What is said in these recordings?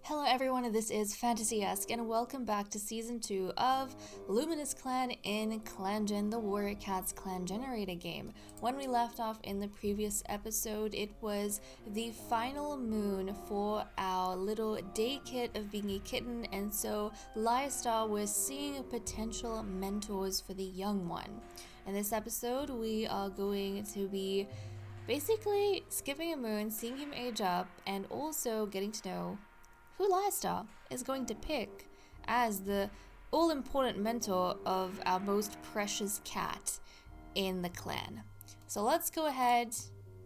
Hello everyone, this is Fantasy-esque, and welcome back to Season 2 of Luminous Clan in ClanGen, the Warrior Cats clan generator game. When we left off in the previous episode, it was the final moon for our little day kit of being a kitten, and so Lyastar was seeing potential mentors for the young one. In this episode, we are going to be basically skipping a moon, seeing him age up, and also getting to know who Lyastar is going to pick as the all-important mentor of our most precious cat in the clan. So let's go ahead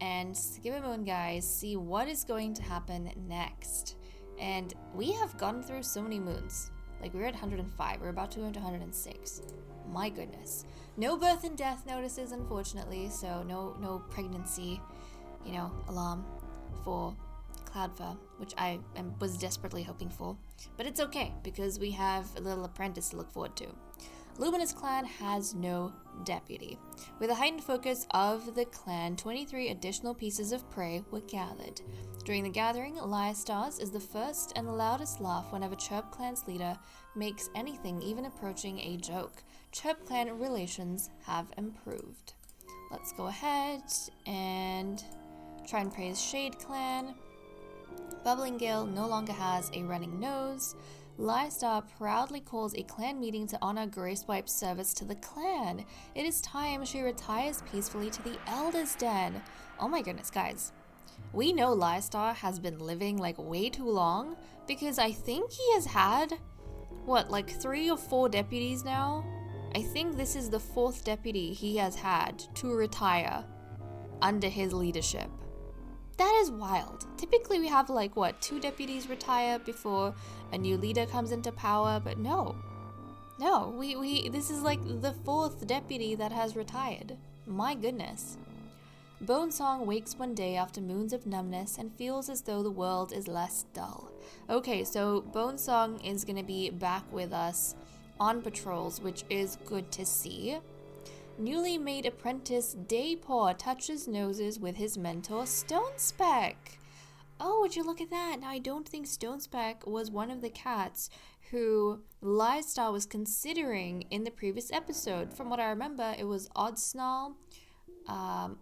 and skip a moon, guys, see what is going to happen next. And we have gone through so many moons. Like, we're at 105, we're about to go into 106. My goodness. No birth and death notices, unfortunately, so no pregnancy, alarm for Cloudfur, which I was desperately hoping for. But it's okay, because we have a little apprentice to look forward to. Luminous Clan has no deputy. With a heightened focus of the clan, 23 additional pieces of prey were gathered. During the gathering, Lyastar's is the first and the loudest laugh whenever Chirp Clan's leader makes anything even approaching a joke. Chirp Clan relations have improved. Let's go ahead and try and praise Shade Clan. Bubbling Gale no longer has a running nose. Lyastar proudly calls a clan meeting to honor Gracewipe's service to the clan. It is time she retires peacefully to the Elder's Den. Oh my goodness, guys. We know Lyastar has been living like way too long, because I think he has had, like 3 or 4 deputies now? I think this is the 4th deputy he has had to retire under his leadership. That is wild. Typically we have 2 deputies retire before a new leader comes into power, but no, this is like the 4th deputy that has retired. My goodness. Bonesong wakes one day after moons of numbness and feels as though the world is less dull. Okay, so Bonesong is gonna be back with us on patrols, which is good to see. Newly made apprentice Daypaw touches noses with his mentor Stonespeck. Oh, would you look at that? Now, I don't think Stonespeck was one of the cats who Lyastar was considering in the previous episode. From what I remember, it was Oddsnarl,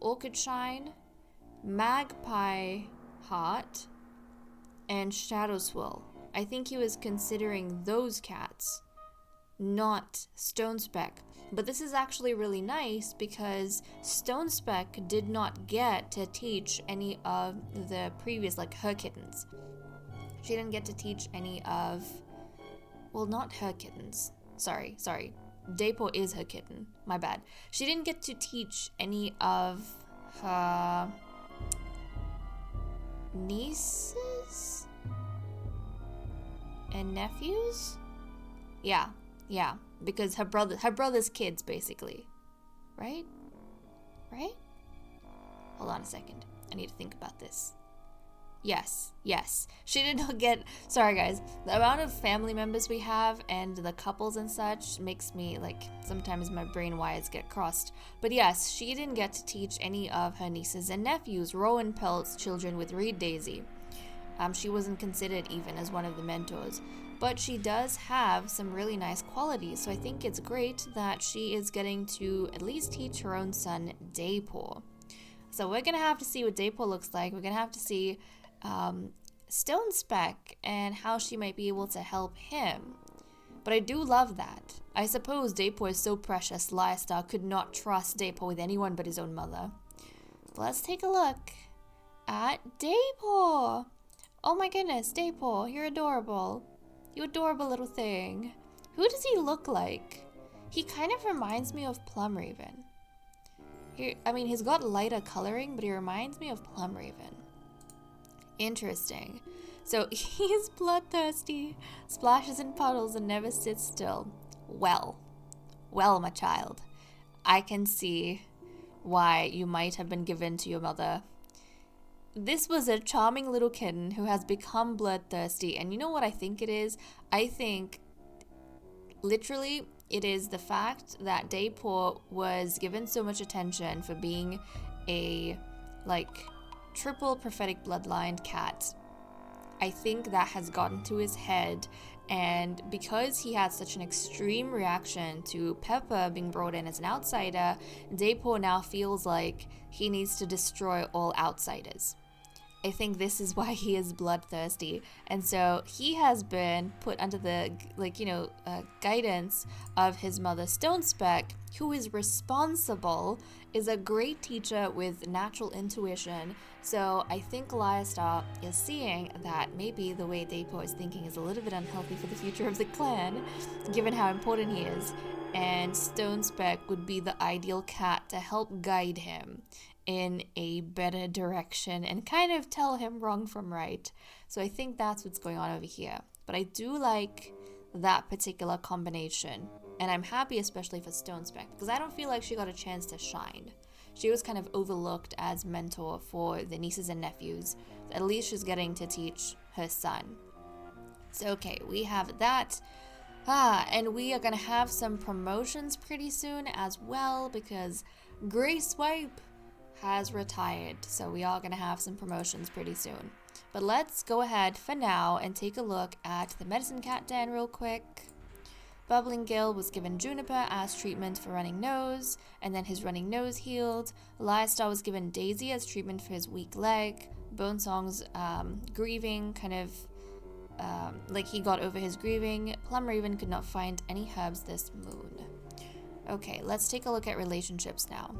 Orchid Shine, Magpie Heart, and Shadow Swirl. I think he was considering those cats, not Stonespeck. But this is actually really nice because Stonespeck did not get to teach any of the previous, her kittens. She didn't get to teach any of, not her kittens. Sorry. Daypaw is her kitten. My bad. She didn't get to teach any of her nieces and nephews? Yeah. Because her brother's kids, basically. Right? Hold on a second. I need to think about this. Yes. She did not get... Sorry, guys. The amount of family members we have and the couples and such makes me, sometimes my brain wires get crossed. But yes, she didn't get to teach any of her nieces and nephews, Rowan Pelt's children with Reed Daisy. She wasn't considered even as one of the mentors. But she does have some really nice qualities, so I think it's great that she is getting to at least teach her own son, Daypaw. So we're going to have to see what Daypaw looks like. We're going to have to see Stonespeck and how she might be able to help him. But I do love that. I suppose Daypaw is so precious, Lyastar could not trust Daypaw with anyone but his own mother. But let's take a look at Daypaw. Oh my goodness, Daypaw, you're adorable. You adorable little thing. Who does he look like? He kind of reminds me of Plumraven. He's got lighter coloring, but he reminds me of Plumraven. Interesting. So he's bloodthirsty, splashes in puddles, and never sits still. Well, my child. I can see why you might have been given to your mother. This was a charming little kitten who has become bloodthirsty, and you know what I think it is? I think, literally, it is the fact that Daypaw was given so much attention for being a, triple prophetic bloodlined cat. I think that has gotten to his head, and because he had such an extreme reaction to Pepper being brought in as an outsider, Dapo now feels like he needs to destroy all outsiders. I think this is why he is bloodthirsty, and so he has been put under the guidance of his mother Stonespeck, who is responsible, is a great teacher with natural intuition. So I think Lyastar is seeing that maybe the way Dapo is thinking is a little bit unhealthy for the future of the clan, given how important he is, and Stonespeck would be the ideal cat to help guide him in a better direction and kind of tell him wrong from right. So I think that's what's going on over here. But I do like that particular combination, and I'm happy especially for Stonespeck because I don't feel like she got a chance to shine. She was kind of overlooked as mentor for the nieces and nephews. At least she's getting to teach her son. So okay, we have that. And we are gonna have some promotions pretty soon as well because Grey Swipe has retired, so we are going to have some promotions pretty soon. But let's go ahead for now and take a look at the Medicine Cat Den real quick. Bubbling Gale was given Juniper as treatment for running nose, and then his running nose healed. Lyastar was given Daisy as treatment for his weak leg. Bonesong's grieving kind of like he got over his grieving. Plum Raven could not find any herbs this moon. Okay, let's take a look at relationships now.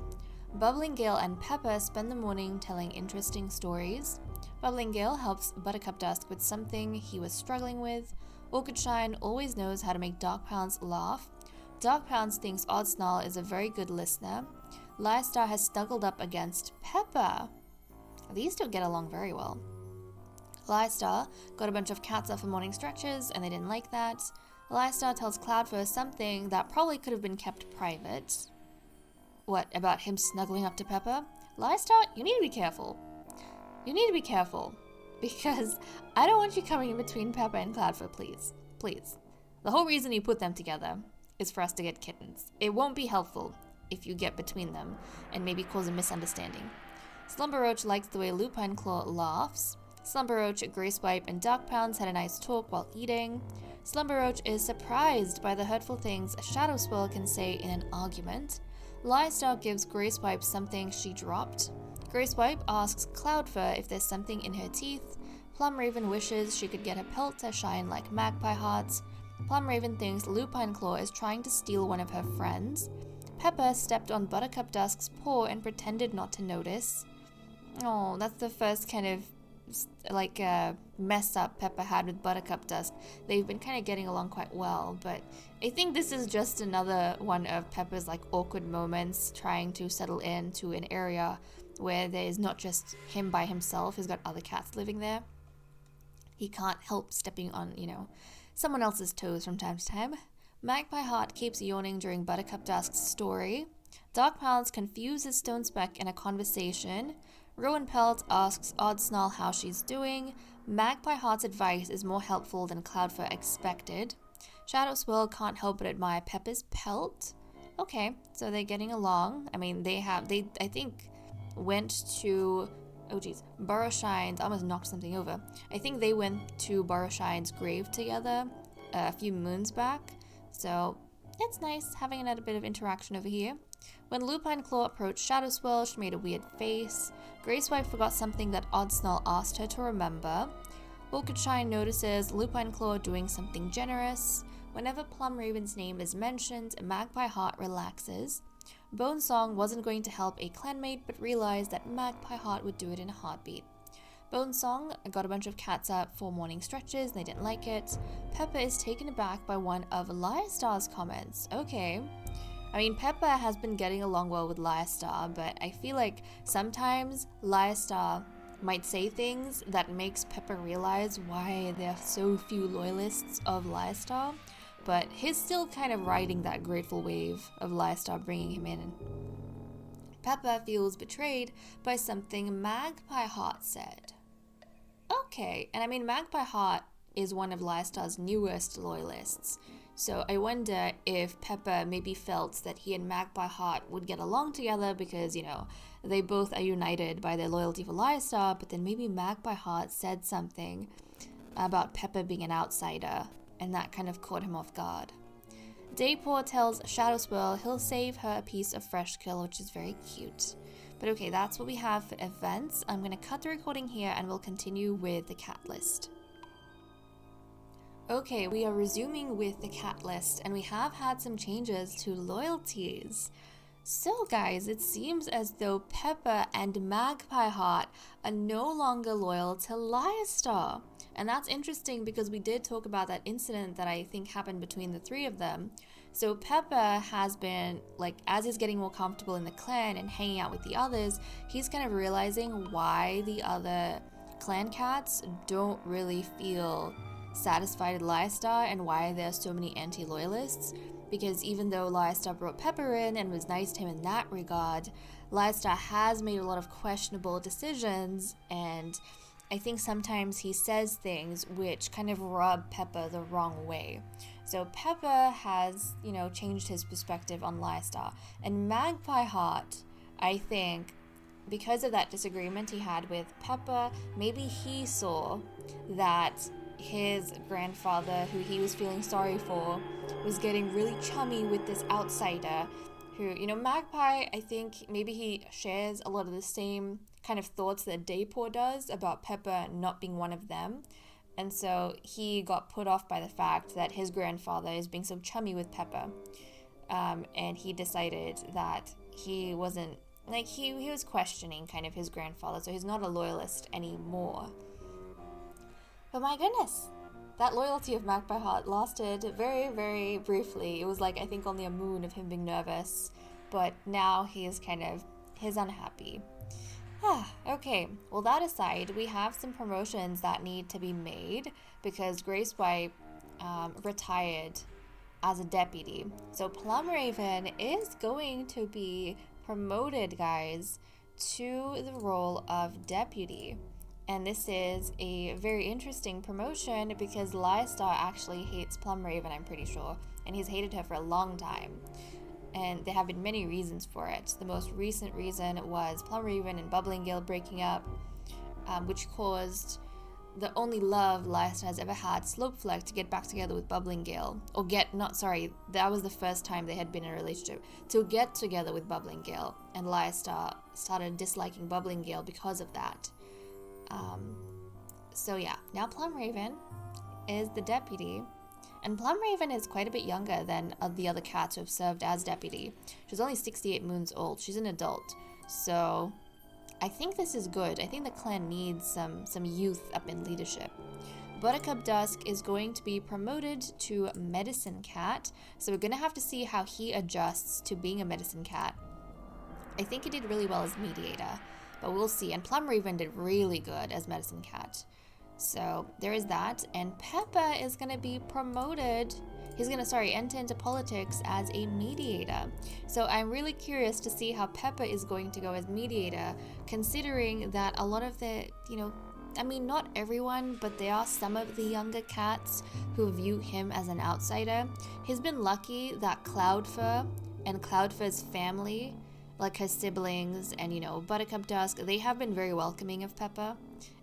Bubbling Gale and Pepper spend the morning telling interesting stories. Bubbling Gale helps Buttercup Dusk with something he was struggling with. Orchid Shine always knows how to make Dark Pounds laugh. Dark Pounds thinks Odd Snarl is a very good listener. Lyastar has snuggled up against Pepper. These two get along very well. Lyastar got a bunch of cats up for morning stretches and they didn't like that. Lyastar tells Cloudfur something that probably could have been kept private. What, about him snuggling up to Pepper? Lyastar, you need to be careful. You need to be careful. Because I don't want you coming in between Pepper and Cloudfur, please. Please. The whole reason you put them together is for us to get kittens. It won't be helpful if you get between them and maybe cause a misunderstanding. Slumberroach likes the way Lupine Claw laughs. Slumberroach, Grayswipe, and Dark Pounds had a nice talk while eating. Slumberroach is surprised by the hurtful things a Shadow Swirl can say in an argument. Lyastar gives Grayswipe something she dropped. Grayswipe asks Cloudfur if there's something in her teeth. Plum Raven wishes she could get her pelt to shine like magpie hearts. Plum Raven thinks Lupine Claw is trying to steal one of her friends. Pepper stepped on Buttercup Dusk's paw and pretended not to notice. Oh, that's the first kind of mess up Pepper had with Buttercup Dusk. They've been kind of getting along quite well, but I think this is just another one of Pepper's awkward moments trying to settle into an area where there's not just him by himself. He's got other cats living there. He can't help stepping on, someone else's toes from time to time. Magpie Heart keeps yawning during Buttercup Dusk's story. Dark Pounds confuses Stonespeck in a conversation. Rowan Pelt asks Odd Snarl how she's doing. Magpie Heart's advice is more helpful than Cloudfur expected. Shadow Swirl can't help but admire Pepper's pelt. Okay, so they're getting along. I mean, they I think went to, Burrowshine's, I almost knocked something over. I think they went to Burrowshine's grave together a few moons back. So it's nice having another bit of interaction over here. When Lupine Claw approached Shadow Swirl, she made a weird face. Grayswipe forgot something that Odd Snarl asked her to remember. Orchid Shine notices Lupine Claw doing something generous. Whenever Plum Raven's name is mentioned, Magpie Heart relaxes. Bonesong wasn't going to help a clanmate, but realized that Magpie Heart would do it in a heartbeat. Bonesong got a bunch of cats up for morning stretches, and they didn't like it. Pepper is taken aback by one of Lyastar's comments. Okay. I mean, Pepper has been getting along well with Lyastar, but I feel like sometimes Lyastar might say things that makes Pepper realize why there are so few loyalists of Lyastar, but he's still kind of riding that grateful wave of Lyastar bringing him in. Pepper feels betrayed by something Magpie Heart said. Okay, and I mean, Magpie Heart is one of Lyastar's newest loyalists. So I wonder if Pepper maybe felt that he and Magpie Heart would get along together because, they both are united by their loyalty for Lyastar, but then maybe Magpie Heart said something about Pepper being an outsider, and that kind of caught him off guard. Daypor tells Shadow Swirl he'll save her a piece of fresh kill, which is very cute. But okay, that's what we have for events. I'm going to cut the recording here and we'll continue with the cat list. Okay, we are resuming with the cat list, and we have had some changes to loyalties. So guys, it seems as though Pepper and Magpie Heart are no longer loyal to Liastar. And that's interesting because we did talk about that incident that I think happened between the three of them. So Pepper has been, like, as he's getting more comfortable in the clan and hanging out with the others, he's kind of realizing why the other clan cats don't really feel satisfied with Liastar and why there's so many anti-loyalists. Because even though Liastar brought Pepper in and was nice to him in that regard, Liastar has made a lot of questionable decisions, and I think sometimes he says things which kind of rub Pepper the wrong way. So Pepper has, changed his perspective on Liastar. And Magpie Heart, I think, because of that disagreement he had with Pepper, maybe he saw that his grandfather, who he was feeling sorry for, was getting really chummy with this outsider who, Magpie, I think maybe he shares a lot of the same kind of thoughts that Daypor does about Pepper not being one of them. And so he got put off by the fact that his grandfather is being so chummy with Pepper. And he decided that he wasn't, he was questioning kind of his grandfather, so he's not a loyalist anymore. But my goodness, that loyalty of Magpie Heart lasted very, very briefly. It was I think only a moon of him being nervous, but now he's unhappy. Okay, well, that aside, we have some promotions that need to be made because Grace White retired as a deputy. So Plum Raven is going to be promoted, guys, to the role of deputy. And this is a very interesting promotion because Liastar actually hates Plum Raven, I'm pretty sure, and he's hated her for a long time. And there have been many reasons for it. The most recent reason was Plum Raven and Bubbling Gale breaking up, which caused the only love Liastar has ever had, Slopefleck, to get back together with Bubbling Gale. That was the first time they had been in a relationship. To get together with Bubbling Gale, and Liastar started disliking Bubbling Gale because of that. So yeah, now Plum Raven is the deputy, and Plum Raven is quite a bit younger than the other cats who have served as deputy. She's only 68 moons old. She's an adult, so I think this is good. I think the clan needs some youth up in leadership. Buttercup Dusk is going to be promoted to Medicine Cat, so we're going to have to see how he adjusts to being a Medicine Cat. I think he did really well as Mediator, but we'll see. And Plum Raven did really good as Medicine Cat. So there is that. And Peppa is going to be promoted. He's going to, enter into politics as a mediator. So I'm really curious to see how Peppa is going to go as mediator, considering that a lot of the, not everyone, but there are some of the younger cats who view him as an outsider. He's been lucky that Cloudfur and Cloudfur's family, like her siblings and, Buttercup Dusk, they have been very welcoming of Peppa,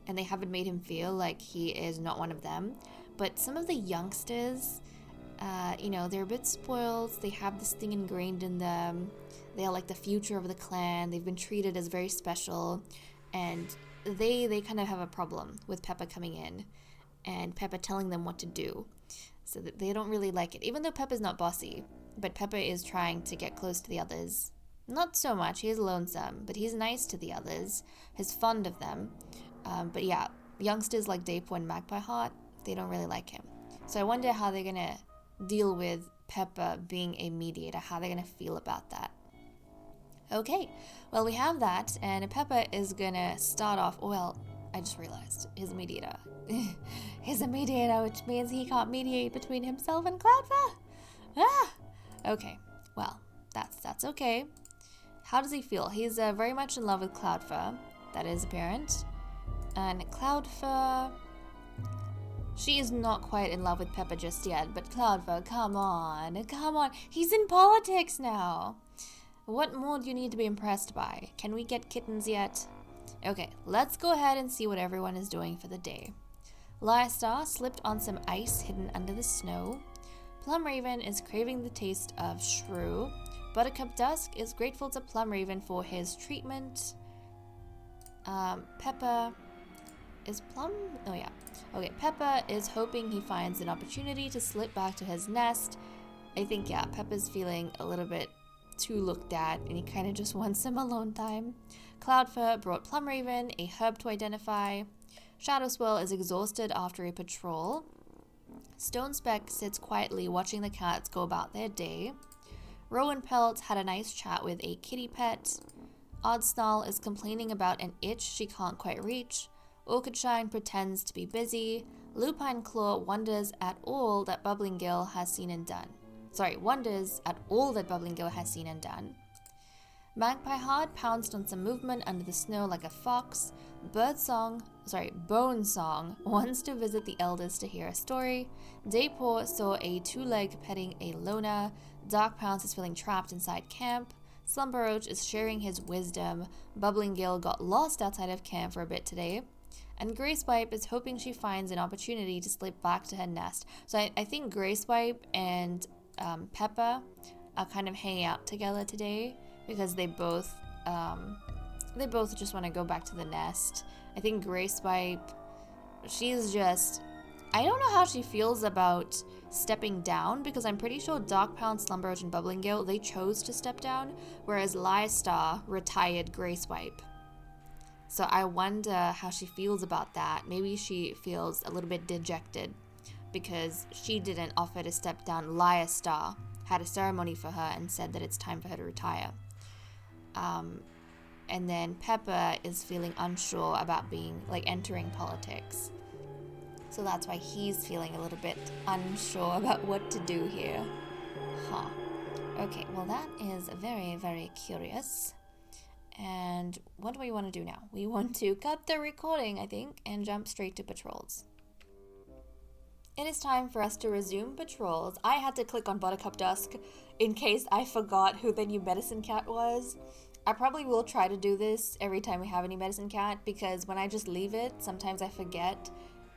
and they haven't made him feel like he is not one of them. But some of the youngsters, they're a bit spoiled. They have this thing ingrained in them. They are like the future of the clan. They've been treated as very special, and they kind of have a problem with Peppa coming in and Peppa telling them what to do. So that they don't really like it, even though Peppa's not bossy. But Peppa is trying to get close to the others. Not so much. He is lonesome, but he's nice to the others. He's fond of them. But yeah, youngsters like Daypor and Magpie Heart, they don't really like him. So I wonder how they're going to deal with Peppa being a mediator, how they're going to feel about that. Okay, well, we have that, and Peppa is going to start off, I just realized, he's a mediator. He's a mediator, which means he can't mediate between himself and Cloudfur. Okay, well, that's okay. How does he feel? He's very much in love with Cloudfur. That is apparent. And Cloudfur, she is not quite in love with Peppa just yet, but Cloudfur, come on. He's in politics now. What more do you need to be impressed by? Can we get kittens yet? Okay, let's go ahead and see what everyone is doing for the day. Lyrestar slipped on some ice hidden under the snow. Plumraven is craving the taste of shrew. Buttercup Dusk is grateful to Plumraven for his treatment. Pepper is Plum? Oh yeah. Okay, Pepper is hoping he finds an opportunity to slip back to his nest. I think, yeah, Pepper's feeling a little bit too looked at and he kind of just wants some alone time. Cloudfur brought Plumraven a herb to identify. Shadowswell is exhausted after a patrol. Stonespeck sits quietly watching the cats go about their day. Rowan Pelt had a nice chat with a kitty pet. Oddsnarl is complaining about an itch she can't quite reach. Orchidshine pretends to be busy. Lupine Claw wonders at all that Bubbling Gill has seen and done. Wonders at all that Bubbling Gill has seen and done. Magpie Heart pounced on some movement under the snow like a fox. Bone Song wants to visit the elders to hear a story. Daypaw saw a two-leg petting a loner. Dark Pounce is feeling trapped inside camp. Slumberroach is sharing his wisdom. Bubbling Gill got lost outside of camp for a bit today. And Gracewipe is hoping she finds an opportunity to slip back to her nest. So I think Gracewipe and Peppa are kind of hanging out together today because they both just want to go back to the nest. I think Gracewipe, she's just, I don't know how she feels about stepping down because I'm pretty sure Dark Pound, Slumberroach, and Bubbling Gill, they chose to step down, whereas Lyrestar retired Gracewipe. So I wonder how she feels about that. Maybe she feels a little bit dejected because she didn't offer to step down. Lyrestar had a ceremony for her and said that it's time for her to retire. And then Pepper is feeling unsure about entering politics. So that's why he's feeling a little bit unsure about what to do here. Okay, well that is very, very curious. And what do we want to do now? We want to cut the recording, I think, and jump straight to patrols. It is time for us to resume patrols. I had to click on Buttercup Dusk in case I forgot who the new medicine cat was. I probably will try to do this every time we have a new medicine cat because when I just leave it, sometimes I forget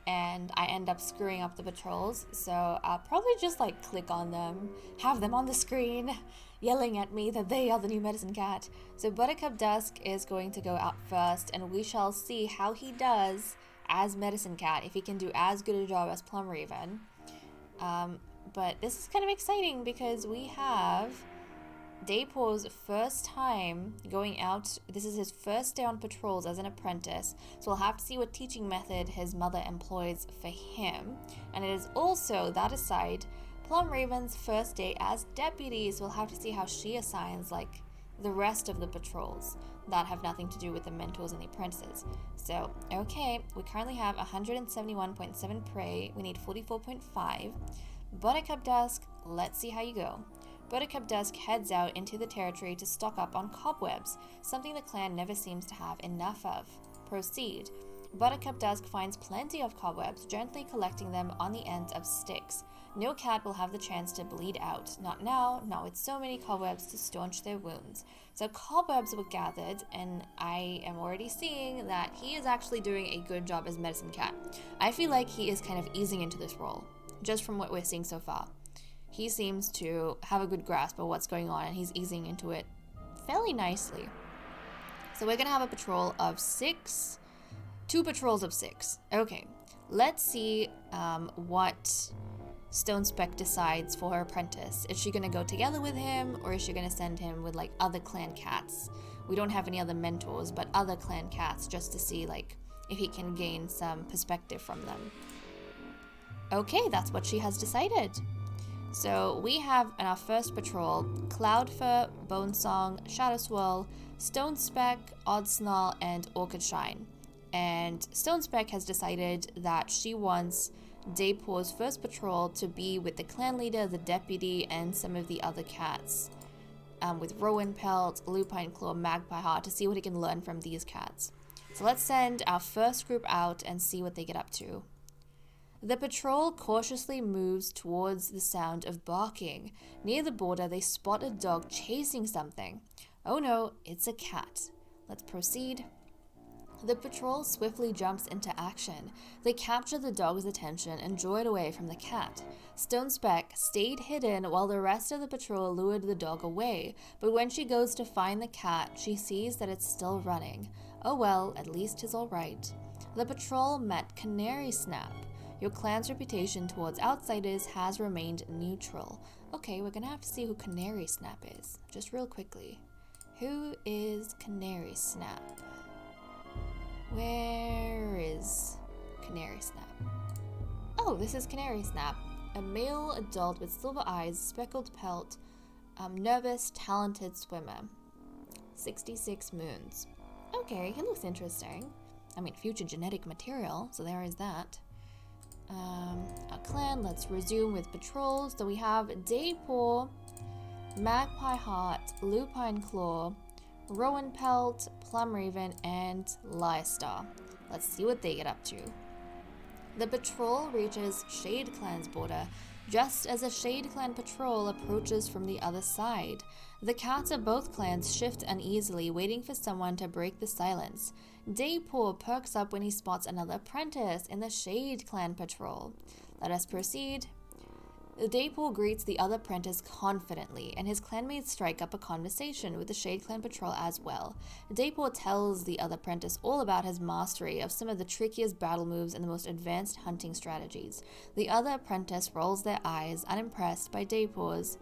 and I end up screwing up the patrols. So I'll probably just click on them, have them on the screen, yelling at me that they are the new medicine cat. So Buttercup Dusk is going to go out first and we shall see how he does as medicine cat, if he can do as good a job as Plumraven. But this is kind of exciting because we have Daypaw's first time going out. This is his first day on patrols as an apprentice, so we'll have to see what teaching method his mother employs for him. And it is also, that aside, Plumraven's first day as deputy, so we'll have to see how she assigns the rest of the patrols that have nothing to do with the mentors and the apprentices. So, okay, we currently have 171.7 prey, we need 44.5. Buttercup Dusk, let's see how you go. Buttercup Dusk heads out into the territory to stock up on cobwebs, something the clan never seems to have enough of. Proceed. Buttercup Dusk finds plenty of cobwebs, gently collecting them on the ends of sticks. No cat will have the chance to bleed out. Not now, not with so many cobwebs to staunch their wounds. So cobwebs were gathered, and I am already seeing that he is actually doing a good job as medicine cat. I feel like he is kind of easing into this role, just from what we're seeing so far. He seems to have a good grasp of what's going on, and he's easing into it fairly nicely. So we're going to have a patrol of 6. 2 patrols of 6. Okay, let's see what Stonespeck decides for her apprentice. Is she going to go together with him, or is she going to send him with other clan cats? We don't have any other mentors, but other clan cats, just to see if he can gain some perspective from them. Okay, that's what she has decided. So we have in our first patrol Cloudfur, Bonesong, Shadowswell, Stonespeck, Oddsnarl, and Orchidshine. And Stonespeck has decided that she wants Daypaw's first patrol to be with the clan leader, the deputy, and some of the other cats. With Rowan Pelt, Lupine Claw, Magpie Heart, to see what he can learn from these cats. So let's send our first group out and see what they get up to. The patrol cautiously moves towards the sound of barking. Near the border, they spot a dog chasing something. Oh no, it's a cat. Let's proceed. The patrol swiftly jumps into action. They capture the dog's attention and draw it away from the cat. Stone Speck stayed hidden while the rest of the patrol lured the dog away, but when she goes to find the cat, she sees that it's still running. Oh well, at least he's alright. The patrol met Canary Snap. Your clan's reputation towards outsiders has remained neutral. Okay, we're gonna have to see who Canary Snap is, just real quickly. Who is Canary Snap? Where is Canary Snap? Oh, this is Canary Snap. A male adult with silver eyes, speckled pelt, nervous, talented swimmer. 66 moons. Okay, he looks interesting. I mean, future genetic material, so there is that. Our clan, let's resume with patrols. So we have Daypaw, Magpie Heart, Lupine Claw, Rowan Pelt, Plum Raven, and Lyrestar. Let's see what they get up to. The patrol reaches Shade Clan's border just as a Shade Clan patrol approaches from the other side. The cats of both clans shift uneasily, waiting for someone to break the silence. Daypaw perks up when he spots another apprentice in the Shade Clan patrol. Let us proceed. Daypaw greets the other apprentice confidently, and his clanmates strike up a conversation with the Shade Clan patrol as well. Daypaw tells the other apprentice all about his mastery of some of the trickiest battle moves and the most advanced hunting strategies. The other apprentice rolls their eyes, unimpressed by Daypaw's,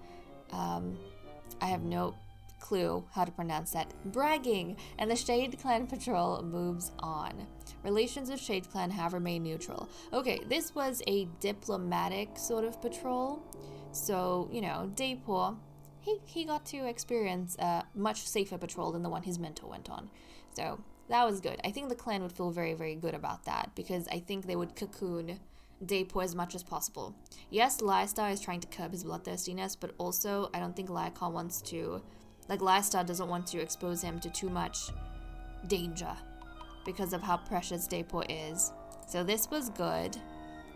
I have no clue how to pronounce that, bragging, and the Shade Clan patrol moves on. Relations with Shade Clan have remained neutral. Okay, this was a diplomatic sort of patrol, so, you know, Daypaw, he got to experience a much safer patrol than the one his mentor went on. So, that was good. I think the clan would feel very, very good about that, because I think they would cocoon Daypaw as much as possible. Yes, Lyrestar is trying to curb his bloodthirstiness, but also I don't think Lyakon wants to, like, Lyrestar doesn't want to expose him to too much danger because of how precious Daypaw is. So this was good.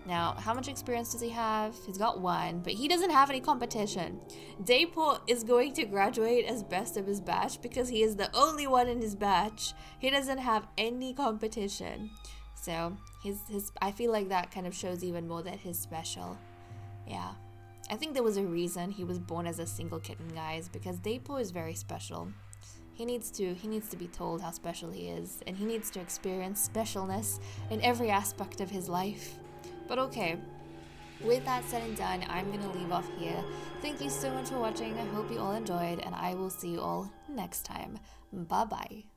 Now, how much experience does he have? He's got 1, but he doesn't have any competition. Daypaw is going to graduate as best of his batch because he is the only one in his batch. He doesn't have any competition. So his I feel like that kind of shows even more that he's special. Yeah. I think there was a reason he was born as a single kitten, guys, because Daypaw is very special. He needs to be told how special he is, and he needs to experience specialness in every aspect of his life. But okay, with that said and done, I'm gonna leave off here. Thank you so much for watching. I hope you all enjoyed, and I will see you all next time. Bye bye.